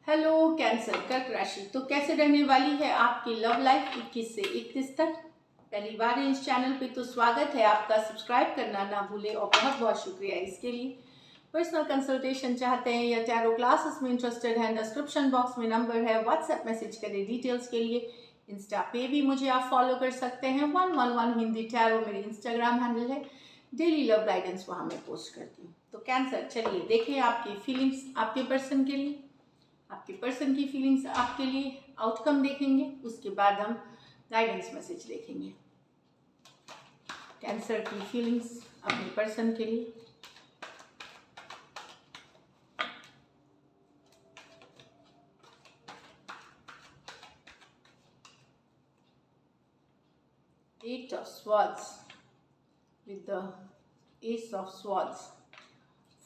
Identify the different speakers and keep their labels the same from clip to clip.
Speaker 1: Hello cancer कर्क राशि। तो कैसे रहने वाली है आपकी लव लाइफ 21 से 31 तक। पहली बार है इस चैनल पे तो स्वागत है आपका। सब्सक्राइब करना ना भूले और बहुत बहुत शुक्रिया इसके लिए। पर्सनल कंसल्टेशन चाहते हैं या टैरो क्लासेस में इंटरेस्टेड हैं, डिस्क्रिप्शन बॉक्स में नंबर है, व्हाट्सएप मैसेज करें डिटेल्स के लिए। इंस्टा पे भी मुझे आप फॉलो कर सकते हैं। 111 हिंदी टैरो मेरी इंस्टाग्राम हैंडल है। डेली लव गाइडेंस वहाँ मैं पोस्ट करती हूँ। तो कैंसर, चलिए देखें आपकी फीलिंग्स आपके पर्सन के लिए, आपके पर्सन की फीलिंग्स आपके लिए, आउटकम देखेंगे। उसके बाद हम गाइडेंस मैसेज देखेंगे। कैंसर की फीलिंग्स अपने पर्सन के लिए। Eight of Swords with the Ace of Swords,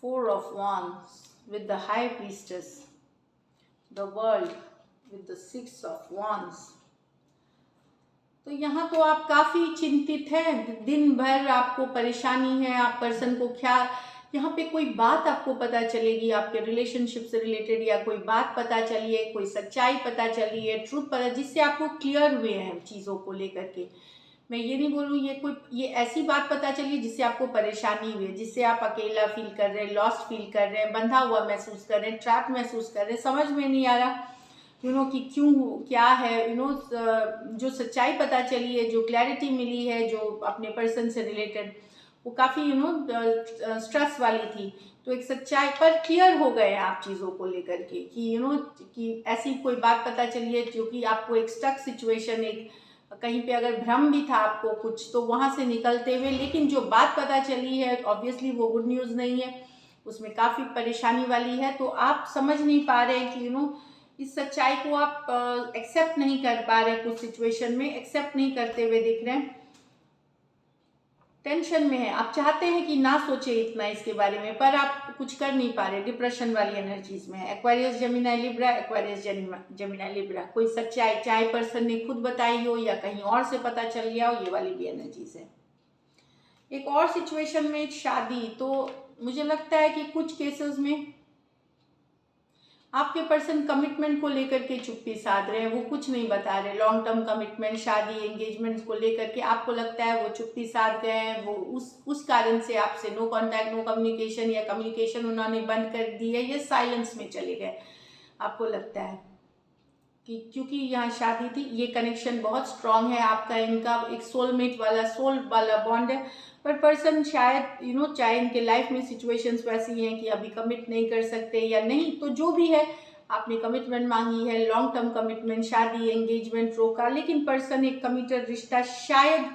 Speaker 1: Four of Wands with the High Priestess, the World with the Six of Wands। तो यहाँ तो आप काफ़ी चिंतित हैं, दिन भर आपको परेशानी है। आप पर्सन को क्या, यहाँ पे कोई बात आपको पता चलेगी आपके रिलेशनशिप से रिलेटेड, या कोई बात पता चली है, कोई सच्चाई पता चली है, ट्रूथ पता, जिससे आपको क्लियर हुए हैं चीज़ों को लेकर के। मैं ये नहीं बोलूँ ये ऐसी बात पता चली है जिससे आपको परेशानी हुई है, जिससे आप अकेला फील कर रहे हैं, लॉस्ट फील कर रहे हैं, बंधा हुआ महसूस कर रहे हैं, ट्रैप महसूस कर रहे हैं, समझ में नहीं आ रहा कि क्यों क्या है। जो सच्चाई पता चली है, जो क्लैरिटी मिली है, जो अपने पर्सन से रिलेटेड, वो काफ़ी स्ट्रेस वाली थी। तो एक सच्चाई पर क्लियर हो गए आप चीज़ों को लेकर के कि कि ऐसी कोई बात पता चली है जो कि आपको एक स्टक सिचुएशन, एक कहीं पे अगर भ्रम भी था आपको कुछ, तो वहाँ से निकलते हुए, लेकिन जो बात पता चली है ऑब्वियसली वो गुड न्यूज़ नहीं है, उसमें काफ़ी परेशानी वाली है। तो आप समझ नहीं पा रहे हैं कि इस सच्चाई को आप एक्सेप्ट नहीं कर पा रहे, कुछ सिचुएशन में एक्सेप्ट नहीं करते हुए दिख रहे हैं, टेंशन में है। आप चाहते हैं कि ना सोचे इतना इसके बारे में, पर आप कुछ कर नहीं पा रहे, डिप्रेशन वाली एनर्जीज में है। Aquarius Gemini Libra, Aquarius Gemini Libra, कोई सच्चाई चाहे पर्सन ने खुद बताई हो या कहीं और से पता चल गया हो, ये वाली भी एनर्जीज है। एक और सिचुएशन में शादी, तो मुझे लगता है कि कुछ केसेस में आपके पर्सन कमिटमेंट को लेकर के चुप्पी साध रहे हैं, वो कुछ नहीं बता रहे। लॉन्ग टर्म कमिटमेंट, शादी, एंगेजमेंट को लेकर के आपको लगता है वो चुप्पी साध गए हैं, वो उस कारण से आपसे नो कांटेक्ट, नो कम्युनिकेशन, या कम्युनिकेशन उन्होंने बंद कर दी है, या साइलेंस में चले गए। आपको लगता है कि क्योंकि यहाँ शादी थी, ये कनेक्शन बहुत स्ट्रांग है आपका, इनका एक सोलमेट वाला, सोल वाला बॉन्ड है। पर पर्सन शायद चाहे इनके लाइफ में सिचुएशंस वैसी हैं कि अभी कमिट नहीं कर सकते या नहीं, तो जो भी है, आपने कमिटमेंट मांगी है, लॉन्ग टर्म कमिटमेंट, शादी, एंगेजमेंट रोका, लेकिन पर्सन एक कमिटेड रिश्ता शायद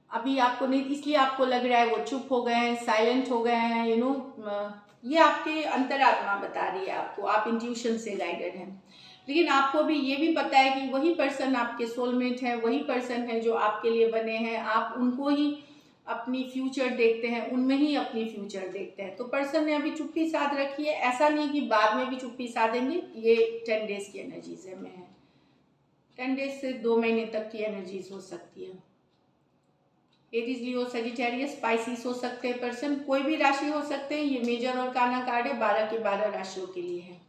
Speaker 1: अभी आपको नहीं, इसलिए आपको लग रहा है वो चुप हो गए हैं, साइलेंट हो गए हैं। ये आपके अंतरात्मा बता रही है आपको, आप इंट्यूशन से गाइडेड हैं। लेकिन आपको भी ये भी पता है कि वही पर्सन आपके सोलमेट है, वही पर्सन है जो आपके लिए बने हैं। आप उनको ही अपनी फ्यूचर देखते हैं, उनमें ही अपनी फ्यूचर देखते हैं। तो पर्सन ने अभी चुप्पी साध रखी है, ऐसा नहीं कि बाद में भी चुप्पी साधेंगे। ये 10 डेज की एनर्जीज है, में है 10 डेज से 2 महीने तक की एनर्जीज हो सकती है। एरीज, लियो, सजिटेरियस, स्पाइसिस हो सकते हैं पर्सन, कोई भी राशि हो सकते हैं। ये मेजर और काना कार्ड है, 12 के 12 राशियों के लिए है।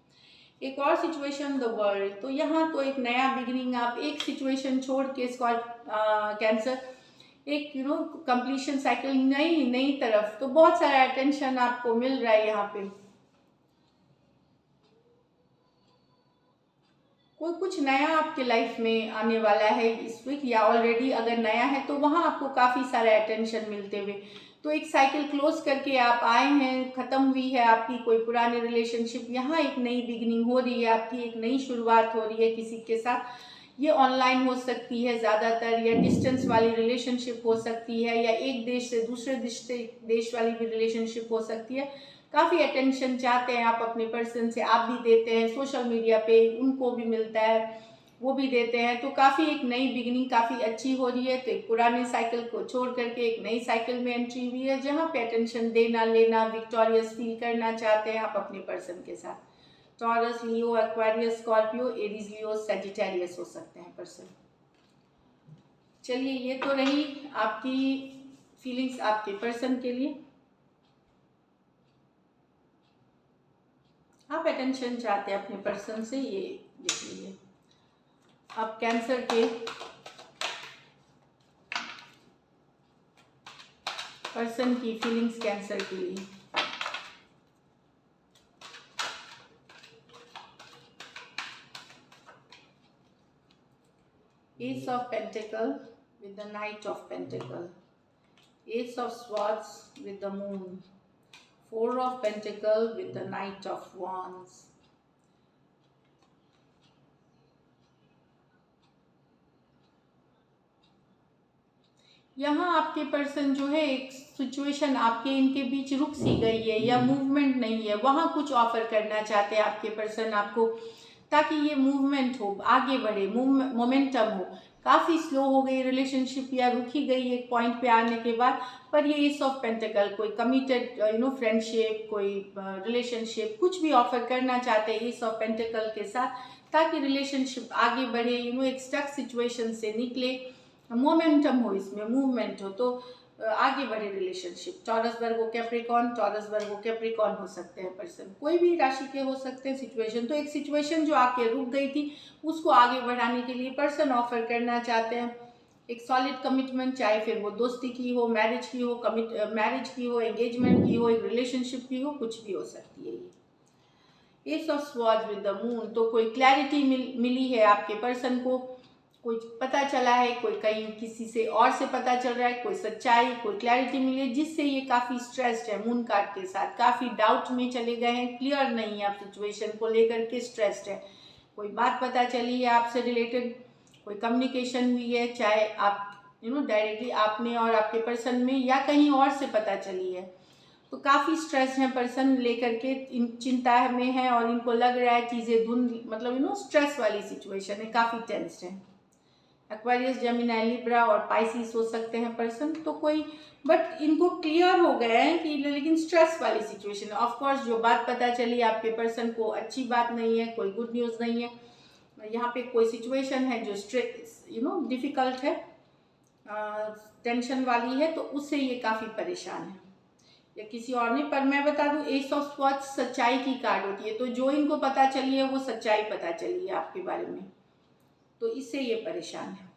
Speaker 1: एक और सिचुएशन, द वर्ल्ड, तो यहाँ तो एक नया बिगिनिंग, आप एक सिचुएशन छोड़ के कैंसर, एक कंप्लीशन साइकिल, नई तरफ, तो बहुत सारा अटेंशन आपको मिल रहा है यहाँ पे। कोई कुछ नया आपके लाइफ में आने वाला है इस वीक, या ऑलरेडी अगर नया है तो वहाँ आपको काफ़ी सारा अटेंशन मिलते हुए। तो एक साइकिल क्लोज करके आप आए हैं, ख़त्म हुई है आपकी कोई पुरानी रिलेशनशिप, यहाँ एक नई बिगिनिंग हो रही है आपकी, एक नई शुरुआत हो रही है किसी के साथ। ये ऑनलाइन हो सकती है ज़्यादातर, या डिस्टेंस वाली रिलेशनशिप हो सकती है, या एक देश से दूसरे देश वाली भी रिलेशनशिप हो सकती है। काफ़ी अटेंशन चाहते हैं आप अपने पर्सन से, आप भी देते हैं, सोशल मीडिया पे उनको भी मिलता है, वो भी देते हैं। तो काफ़ी एक नई बिगिनिंग काफ़ी अच्छी हो रही है। तो एक पुराने साइकिल को छोड़ करके एक नई साइकिल में एंट्री हुई है, जहाँ पे अटेंशन देना लेना, विक्टोरियस फील करना चाहते हैं आप अपने पर्सन के साथ। टॉरस, लियो, एक्वारियस, स्कॉर्पियो, एरीज, लियो, सजिटेरियस हो सकते हैं पर्सन। चलिए, ये तो रही आपकी फीलिंग्स आपके पर्सन के लिए। आप अटेंशन चाहते हैं अपने पर्सन से, ये देख लीजिए। अब कैंसर के पर्सन की फीलिंग्स कैंसर के लिए। Ace of Pentacle with the Knight of Pentacle, Ace of Swords with the Moon, Four of Pentacle with the Knight of Wands. यहाँ आपके पर्सन जो है, एक सिचुएशन आपके इनके बीच रुक सी गई है या मूवमेंट नहीं है, वहाँ कुछ ऑफर करना चाहते हैं आपके पर्सन आपको, ताकि ये मूवमेंट हो, आगे बढ़े, मोमेंटम हो। काफ़ी स्लो हो गई रिलेशनशिप या रुकी गई एक पॉइंट पे आने के बाद, पर ये एस ऑफ पेंटिकल कोई कमिटेड फ्रेंडशिप, कोई रिलेशनशिप, कुछ भी ऑफर करना चाहते हैं एस ऑफ पेंटिकल के साथ, ताकि रिलेशनशिप आगे बढ़े, एक स्टक सिचुएशन से निकले, मोमेंटम हो, इसमें मूवमेंट हो, तो आगे बढ़े relationship. Taurus Virgo Capricorn, Taurus Virgo Capricorn हो सकते हैं पर्सन, कोई भी राशि के हो सकते हैं। सिचुएशन तो एक सिचुएशन जो आके रुक गई थी, उसको आगे बढ़ाने के लिए पर्सन ऑफर करना चाहते हैं एक सॉलिड कमिटमेंट, चाहे फिर वो दोस्ती की हो, मैरिज की हो, मैरिज की हो, एंगेजमेंट की हो, एक रिलेशनशिप की हो, कुछ भी हो सकती है ये। S of swords with the moon, तो कोई क्लैरिटी मिली है आपके पर्सन को, कोई पता चला है, कोई कहीं किसी से और से पता चल रहा है, कोई सच्चाई, कोई क्लैरिटी मिली है, जिससे ये काफ़ी स्ट्रेस्ड है। मून कार्ड के साथ काफ़ी डाउट में चले गए हैं, क्लियर नहीं है आप सिचुएशन को लेकर के, स्ट्रेस्ड है। कोई बात पता चली है आपसे रिलेटेड, कोई कम्युनिकेशन हुई है, चाहे आप डायरेक्टली आपने और आपके पर्सन में, या कहीं और से पता चली है, तो काफ़ी स्ट्रेस है पर्सन लेकर के, इन चिंता में है, और इनको लग रहा है चीज़ें धुंध, मतलब स्ट्रेस वाली सिचुएशन है, काफ़ी टेंस्ड है। एक्वेरियस, जेमिनी, लिब्रा और पाइसिस हो सकते हैं पर्सन, तो कोई, बट इनको क्लियर हो गया है कि लेकिन स्ट्रेस वाली सिचुएशन है। ऑफ कोर्स जो बात पता चली आपके पर्सन को अच्छी बात नहीं है, कोई गुड न्यूज़ नहीं है। यहाँ पे कोई सिचुएशन है जो स्ट्रेस डिफ़िकल्ट है, टेंशन वाली है, तो उससे ये काफ़ी परेशान है, या किसी और ने। पर मैं बता दूं, एस ऑफ स्वॉर्ड्स सच्चाई की कार्ड होती है, तो जो इनको पता चली है वो सच्चाई पता चली है आपके बारे में, तो इससे ये परेशान है।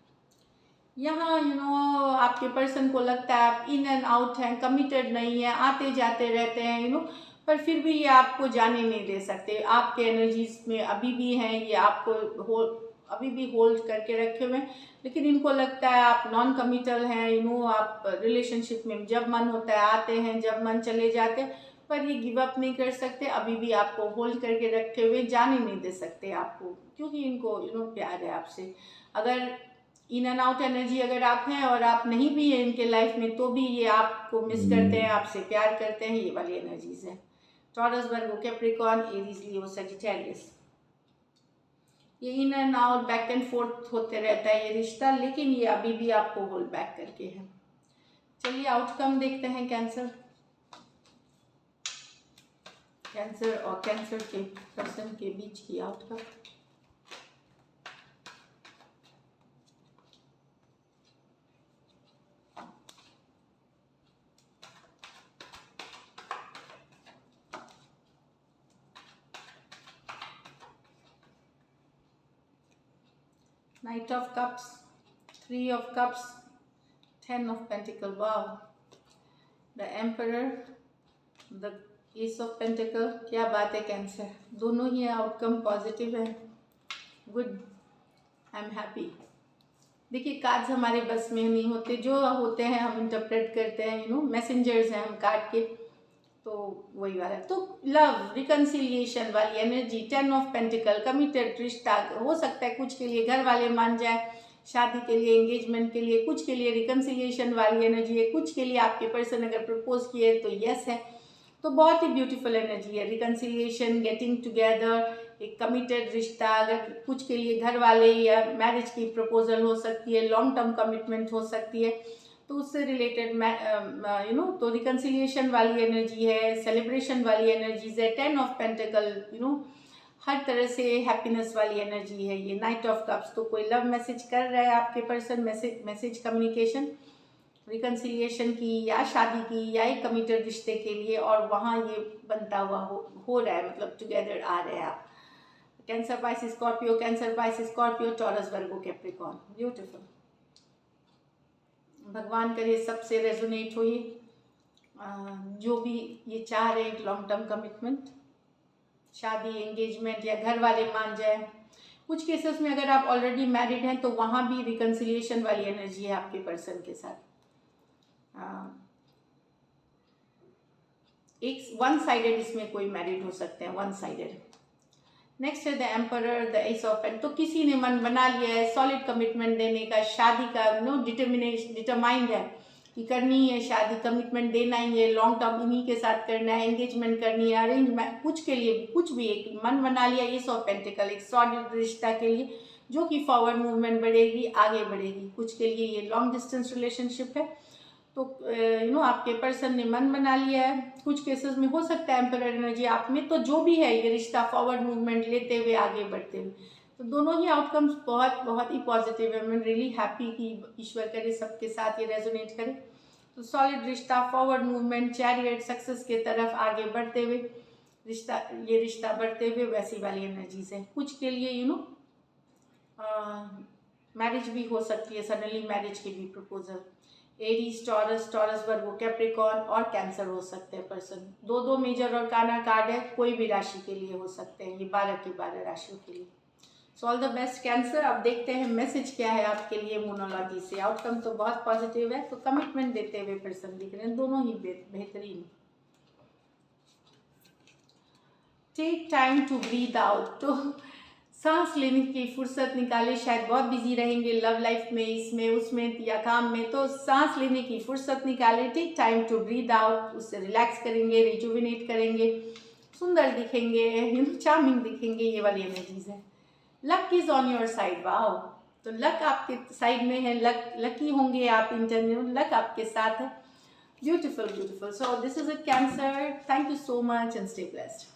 Speaker 1: यहाँ आपके पर्सन को लगता है आप इन एंड आउट हैं, कमिटेड नहीं है, आते जाते रहते हैं, पर फिर भी ये आपको जाने नहीं दे सकते, आपके एनर्जीज में अभी भी हैं, ये आपको अभी भी होल्ड करके रखे हुए हैं। लेकिन इनको लगता है आप नॉन कमिटल हैं, आप रिलेशनशिप में जब मन होता है आते हैं, जब मन चले जाते हैं, पर ये गिव अप नहीं कर सकते, अभी भी आपको होल्ड करके रखे हुए, जाने नहीं दे सकते आपको, क्योंकि इनको प्यार है आपसे। अगर इन एंड आउट एनर्जी अगर आप हैं और आप नहीं भी हैं इनके लाइफ में, तो भी ये आपको मिस करते हैं, आपसे प्यार करते हैं, ये वाली एनर्जीज है। टॉरस, वर्गो, कैप्रिकॉर्न, एरीज, लियो, सजिटेरियस, ये in and out, back and fourth होते रहता है ये रिश्ता, लेकिन ये अभी भी आपको होल्ड बैक करके है। चलिए आउटकम देखते हैं कैंसर और कैंसर के पर्सन के बीच की outcome. Knight of Cups, Three of Cups, Ten of Pentacles. Wow. The Emperor, the Ace of Pentacles. क्या बात है कैंसर, दोनों ही आउटकम पॉजिटिव है, गुड, आई एम हैप्पी। देखिए कार्ड्स हमारे बस में नहीं होते, जो होते हैं हम इंटरप्रेट करते हैं, मैसेंजर्स हैं हम कार्ड के, तो वही वाला। तो लव, रिकन्सिलिएशन वाली एनर्जी, 10 ऑफ पेंटिकल, कमिटेड रिश्ता हो सकता है, कुछ के लिए घर वाले मान जाए, शादी के लिए, एंगेजमेंट के लिए, कुछ के लिए रिकन्सिलिएशन वाली एनर्जी है, कुछ के लिए आपके पर्सन अगर प्रपोज किए तो यस है, तो बहुत ही ब्यूटीफुल एनर्जी है। रिकन्सिलिएशन, गेटिंग टुगेदर, एक कमिटेड रिश्ता, अगर कुछ के लिए घर वाले या मैरिज की प्रपोजल हो सकती है, लॉन्ग टर्म कमिटमेंट हो सकती है, तो उससे रिलेटेड तो रिकन्सिलिएशन वाली एनर्जी है, सेलिब्रेशन वाली एनर्जीज है। 10 ऑफ पेंटिकल, हर तरह से हैप्पीनेस वाली एनर्जी है ये। नाइट ऑफ कप्स, तो कोई लव मैसेज कर रहा है आपके पर्सन, मैसेज कम्युनिकेशन, रिकन्सिलिएशन की या शादी की या एक कमिटेड रिश्ते के लिए, और वहाँ ये बनता हुआ हो रहा है, मतलब टुगेदर आ रहे हैं आप। Cancer Pisces Scorpio, cancer Pisces Scorpio, Taurus Virgo Capricorn, beautiful. भगवान करे सबसे रेजोनेट हो ये, जो भी ये चाह रहे हैं, लॉन्ग टर्म कमिटमेंट, शादी, एंगेजमेंट, या घर वाले मान जाए। कुछ केसेस में अगर आप ऑलरेडी मैरिड हैं तो वहाँ भी रिकन्सिलिएशन वाली एनर्जी है आपके पर्सन के साथ। एक वन साइडेड इसमें कोई मैरिड हो सकते हैं, वन साइडेड। नेक्स्ट है the emperor, the ace of paint. तो किसी ने मन बना लिया है सॉलिड कमिटमेंट देने का, शादी का, डिटरमाइंड है कि करनी है शादी, कमिटमेंट देना ही है, लॉन्ग टर्म इन्हीं के साथ करना है, एंगेजमेंट करनी है, अरेंज, कुछ के लिए कुछ भी एक मन बना लिया एस ऑफ पेंटिकल, एक सॉलिड रिश्ता के लिए जो कि फॉरवर्ड मूवमेंट बढ़ेगी, आगे बढ़ेगी। कुछ के लिए ये लॉन्ग डिस्टेंस रिलेशनशिप है, तो आपके पर्सन ने मन बना लिया है। कुछ केसेस में हो सकता है एम्परर एनर्जी आप में, तो जो भी है ये रिश्ता फॉरवर्ड मूवमेंट लेते हुए, आगे बढ़ते हुए, तो दोनों ही आउटकम्स बहुत बहुत ही पॉजिटिव है। मैं रियली हैप्पी कि ईश्वर करे सबके साथ ये रेजोनेट करे। तो सॉलिड रिश्ता, फॉरवर्ड मूवमेंट, चैरियट, सक्सेस के तरफ आगे बढ़ते हुए ये रिश्ता बढ़ते हुए, वैसी वाली एनर्जीज है। कुछ के लिए मैरिज भी हो सकती है, सडनली मैरिज की भी proposal. Aries, taurus, Taurus Virgo Capricorn और कैंसर हो सकते हैं पर्सन। दो मेजर और काना कार्ड है, कोई भी राशि के लिए हो सकते हैं, ये 12 की 12 राशियों के लिए। So all the best cancer. अब देखते हैं मैसेज क्या है आपके लिए मोनोलॉजी से। आउटकम तो बहुत पॉजिटिव है, तो कमिटमेंट देते हुए पर्सन दिख रहे हैं, दोनों ही बेहतरीन। Take time to breathe out. तो सांस लेने की फुर्सत निकाले, शायद बहुत बिजी रहेंगे लव लाइफ में, इसमें उसमें या काम में, तो सांस लेने की फुर्सत निकाले, take time to breathe out, उससे रिलैक्स करेंगे, रिजुविनेट करेंगे, सुंदर दिखेंगे, चार्मिंग दिखेंगे, ये वाली एनर्जीज है। Luck is on your side, wow. तो लक आपके साइड में है, लकी होंगे आप, इंटरव्यू लक आपके साथ है। Beautiful beautiful. So this is a cancer. Thank you so much and stay blessed.